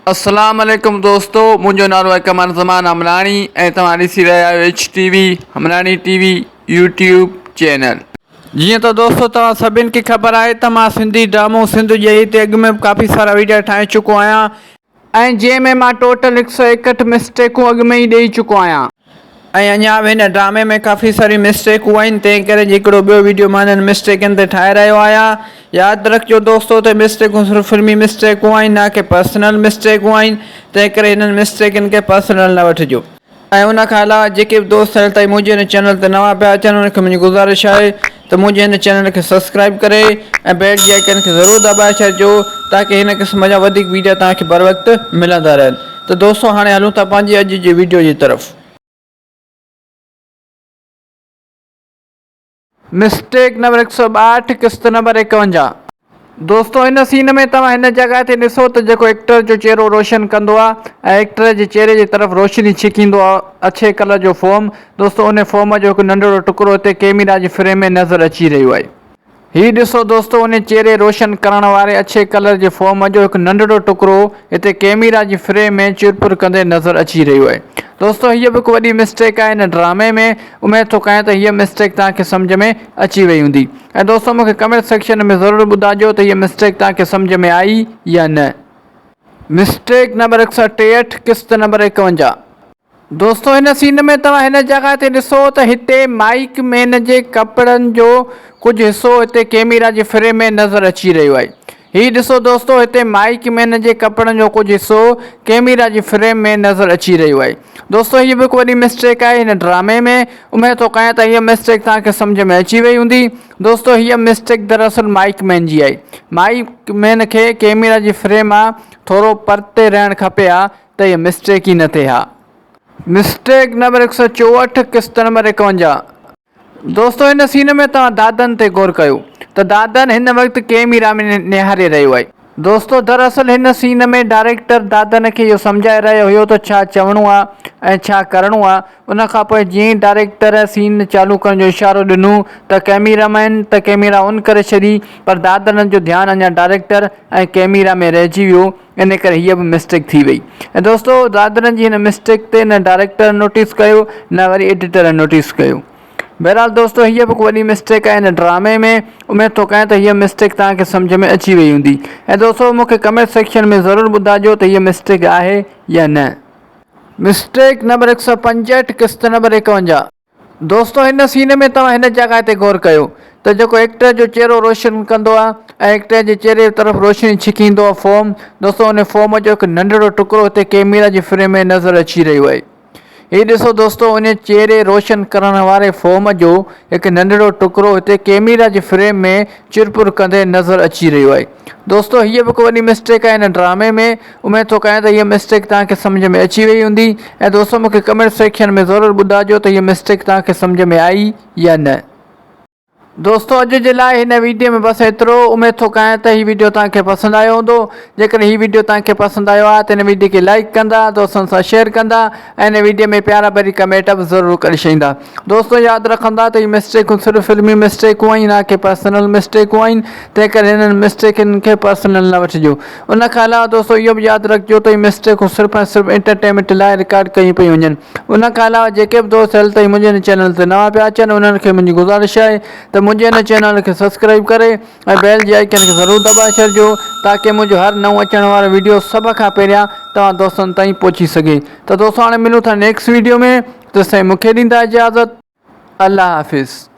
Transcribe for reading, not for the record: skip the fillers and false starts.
अस्सलाम वालेकुम दोस्तों, मुझो नालो है कमर ज़मान हमरानी ऐं तव्हां ॾिसी रहिया आहियो HTV हमरानी TV यूट्यूब चैनल। जीअं त दोस्तों तव्हां सभिनि खे ख़बर आहे त मां सिंधी ड्रामो सिंध जे हिते अॻु में काफ़ी सारा वीडियो ठाहे चुको आहियां ऐं जंहिंमें मां टोटल 161 मिस्टेकूं अॻु में ई ॾेई चुको आहियां ऐं अञा बि हिन ड्रामे में काफ़ी सारी मिस्टेकूं आहिनि। तंहिं करे हिकिड़ो ॿियो वीडियो मां हिननि मिस्टेकनि ते ठाहे रहियो आहियां। यादि रखिजो दोस्तों त मिस्टेकूं सिर्फ़ु फिल्मी मिस्टेकूं आहिनि, ना कि पर्सनल मिस्टेकूं आहिनि। तंहिं करे हिननि मिस्टेकनि खे पर्सनल न वठिजो। ऐं उन खां अलावा जेके बि दोस्त हाल ताईं मुंहिंजे हिन चैनल ते नवां पिया अचनि उनखे मुंहिंजी गुज़ारिश आहे त मुंहिंजे हिन चैनल खे सब्सक्राइब करे ऐं बेल जी आइकन खे ज़रूरु दॿाए छॾिजो ताकी हिन क़िस्म जा वधीक वीडियो तव्हांखे बर वक़्तु मिलंदा रहनि। त दोस्तों हाणे हलूं था पंहिंजी अॼु जी वीडियो जी तरफ़। मिस्टेक नंबर 162 किस्त नंबर 51। दोस्तों इन सीन में तव्हां हिन जगह ते ॾिसो त जेको एक्टर जो चेहरो रोशन कंदो आहे ऐं एक्टर जे चेहरे जी तरफ़ रोशनी छिकींदो आहे अछे कलर जो फोम। दोस्तों उन फोम जो हिकु नंढिड़ो टुकड़ो हिते कैमरा जे फ्रेम में नज़र अची रहियो आहे। हीउ ॾिसो दोस्तों उन चेहरे रोशन करण वारे अछे कलर जे फोम जो हिकु नंढिड़ो टुकड़ो हिते कैमरा जी फ्रेम में चुरपुर कंदे नज़र अची रहियो आहे। दोस्तों हीअ बि हिकु वॾी मिस्टेक आहे हिन ड्रामे में। उमेद थो कयां त हीअ मिस्टेक तव्हांखे सम्झ में अची वई हूंदी। ऐं दोस्तों मूंखे कमेंट सेक्शन में ज़रूरु ॿुधाइजो त हीअ मिस्टेक तव्हांखे सम्झ में आई या न। मिस्टेक नंबर 163 किस्त नंबर 51। दोस्तों हिन सीन में तव्हां हिन जगह ते ॾिसो त हिते माइक मैन जे कपिड़नि जो कुझु हिसो हिते कैमरा जे फ्रेम में नज़र अची रहियो आहे। हीउ ॾिसो दोस्तों हिते माइक मैन जे कपिड़नि जो कुझु हिसो कैमरा जी फ्रेम में नज़र अची रहियो आहे। दोस्तों हीअ बि हिकु वॾी मिस्टेक आहे हिन ड्रामे में। उमेद थो कयां त हीअ मिस्टेक तव्हांखे सम्झ में अची वई हूंदी। दोस्तों हीअ मिस्टेक दरअसल माइक मैन जी आहे। माइक मैन खे कैमरा जी फ्रेम मां थोरो परते रहणु खपे हा त हीअ मिस्टेक ई न थिए हा। मिस्टेक नंबर 164 किस्त नंबर 51। दोस्तों हिन सीन में तव्हां दादन ते गौर कयो त दादन हिन वक़्तु कैमरा में निहारे रहियो आहे। दोस्तों दरअसल हिन सीन में डायरेक्टर दादन खे इहो सम्झाए रहियो हुयो त छा चवणो आहे ऐं छा करिणो आहे। उन खां पोइ जीअं ई डायरेक्टर सीन चालू करण जो इशारो ॾिनो त कैमरामैन त कैमरा ऑन करे छॾी, पर दादन जो ध्यानु अञा डायरेक्टर ऐं कैमरा में रहिजी वियो। इन करे हीअ बि मिस्टेक थी वई। ऐं दोस्तों दादन जी हिन मिस्टेक ते न डायरेक्टर नोटिस कयो न वरी एडिटर नोटिस कयो। बहरहाल दोस्तों हीअ बि वॾी मिस्टेक आहे हिन ड्रामे में। उमेद थो कयां त हीअ मिस्टेक तव्हांखे सम्झ में अची वई हूंदी। ऐं दोस्तों मूंखे कमेंट सेक्शन में ज़रूरु ॿुधाइजो त हीअ मिस्टेक आहे या न। मिस्टेक नंबर 165 किस्त नंबर 51। दोस्तों हिन सीन में तव्हां हिन जगह ते गौर कयो त जेको एक्टर जो चेहरो रोशन कंदो आहे ऐं एक्टर जे चेहरे जी तरफ़ रोशनी छिकींदो आहे फोम। दोस्तों उन फोम जो हिकु नंढिड़ो टुकड़ो हिते कैमरा जी फ्रेम में नज़र अची रहियो आहे। हीउ ॾिसो दोस्तों उन चेहरे रोशन करण वारे फोम जो हिकु नंढिड़ो टुकड़ो हिते कैमरा जे फ्रेम में चुरपुर कंदे नज़र अची रहियो आहे। दोस्तों हीअ बि हिकु वॾी मिस्टेक आहे हिन ड्रामे में। उमेद थो कयां त हीअ मिस्टेक तव्हांखे सम्झ में अची वई हूंदी। ऐं दोस्तों मूंखे कमेंट सेक्शन में ज़रूरु ॿुधाइजो त हीअ मिस्टेक तव्हांखे सम्झ में आई या न। दोस्तों अॼु जे लाइ हिन वीडियो में बसि एतिरो। उमेद थो कयां त हीउ वीडियो तव्हांखे पसंदि आयो हूंदो। जेकॾहिं हीउ वीडियो तव्हांखे पसंदि आयो आहे त हिन वीडियो खे लाइक कंदा, दोस्तनि सां शेयर कंदा ऐं हिन वीडियो में प्यारा भरी कमेंट बि ज़रूरु करे छॾींदा। दोस्तों यादि रखंदा त हीअ मिस्टेकूं सिर्फ़ु फिल्मी मिस्टेकूं आहिनि, ना कि पर्सनल मिस्टेकूं आहिनि। तंहिं करे हिननि मिस्टेकनि खे पर्सनल न वठिजो। उन खां अलावा दोस्तों इहो बि यादि रखिजो त हीअ मिस्टेकूं सिर्फ़ु ऐं सिर्फ़ु एंटरटेनमेंट लाइ रिकॉर्ड कयूं पियूं वञनि। उन खां अलावा जेके बि दोस्त हाल ताईं मुंहिंजे हिन चैनल ते नवां पिया अचनि उन्हनि खे मुंहिंजी गुज़ारिश आहे त मुंहिंजे हिन चैनल खे सब्सक्राइब करे ऐं बेल जी आइकन खे ज़रूरु दॿाए छॾिजो ताकी मुंहिंजो हर नओं अचण वारो वीडियो सभ खां पहिरियां तव्हां दोस्तनि ताईं पहुची सघे। त दोस्तों हाणे मिलूं था नेक्स्ट वीडियो में। तेसिताईं मूंखे ॾींदा इजाज़त। अल्लाह हाफ़िज़।